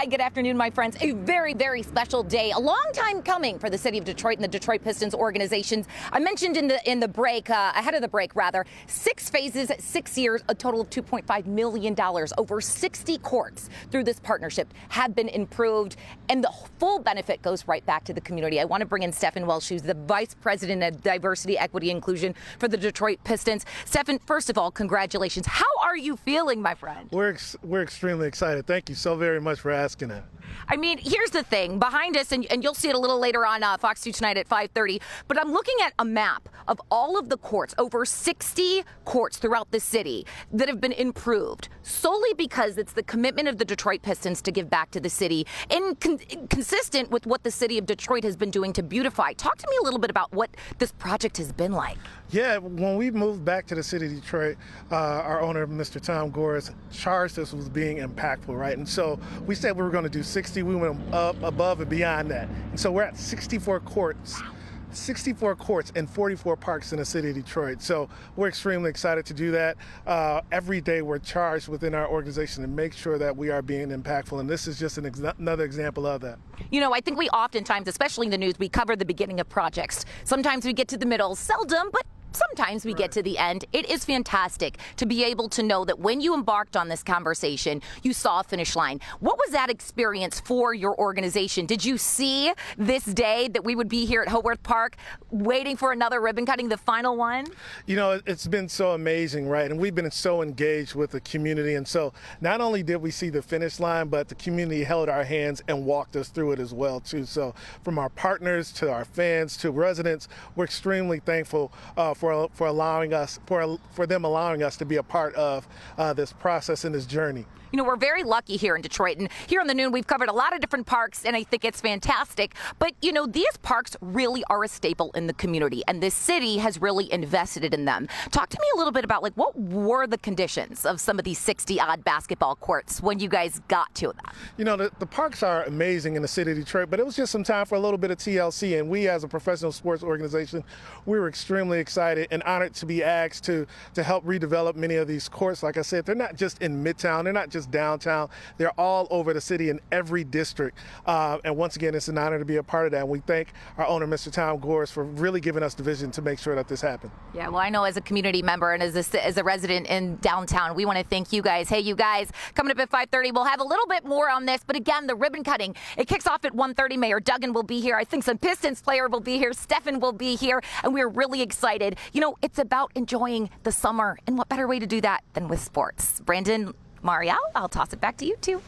Hi, good afternoon, my friends. A very, very special day. A long time coming for the city of Detroit and the Detroit Pistons organizations. I mentioned in the break, ahead of the break rather, 6 phases, 6 years, a total of $2.5 million. Over 60 courts through this partnership have been improved, and the full benefit goes right back to the community. I want to bring in Stephen Welsh, who's the Vice President of Diversity, Equity, Inclusion for the Detroit Pistons. Stephen, first of all, congratulations. How are you feeling, my friend? We're extremely excited. Thank you so very much for asking that. I mean, here's the thing. Behind us, and you'll see it a little later on Fox 2 tonight at 5:30, but I'm looking at a map of all of the courts, over 60 courts throughout the city that have been improved, solely because it's the commitment of the Detroit Pistons to give back to the city, and consistent with what the city of Detroit has been doing to beautify. Talk to me a little bit about what this project has been like. Yeah, when we moved back to the city of Detroit, our owner, Mr. Tom Gores, charged us with being impactful, right? And so we said we were going to do 60. We went up above and beyond that. And so we're at 64 courts. 64 courts and 44 parks in the city of Detroit. So we're extremely excited to do that. Every day we're charged within our organization to make sure that we are being impactful. And this is just another example of that. You know, I think we oftentimes, especially in the news, we cover the beginning of projects. Sometimes we get to the middle, seldom, but sometimes we get to the end. It is fantastic to be able to know that when you embarked on this conversation, you saw a finish line. What was that experience for your organization? Did you see this day that we would be here at Howarth Park waiting for another ribbon cutting, the final one? You know, it's been so amazing, right? And we've been so engaged with the community. And so not only did we see the finish line, but the community held our hands and walked us through it as well, too. So from our partners to our fans to residents, we're extremely thankful for allowing us for them allowing us to be a part of this process and this journey. You know, we're very lucky here in Detroit, and here on the Noon we've covered a lot of different parks, and I think it's fantastic. But you know, these parks really are a staple in the community, and this city has really invested in them. Talk to me a little bit about like what were the conditions of some of these 60-odd basketball courts when you guys got to them? You know, the parks are amazing in the city of Detroit, but it was just some time for a little bit of TLC, and we as a professional sports organization, we were extremely excited and honored to be asked to help redevelop many of these courts. Like I said, they're not just in Midtown, they're not just downtown, they're all over the city in every district. And once again, it's an honor to be a part of that. And we thank our owner, Mr. Tom Gores, for really giving us the vision to make sure that this happened. Yeah, well, I know as a community member and as a resident in downtown, we want to thank you guys. Hey, you guys, coming up at 5:30, we'll have a little bit more on this. But again, the ribbon cutting, it kicks off at 1:30. Mayor Duggan will be here. I think some Pistons player will be here. Stephen will be here. And we're really excited. You know, it's about enjoying the summer. And what better way to do that than with sports? Brandon, Marielle, I'll toss it back to you two.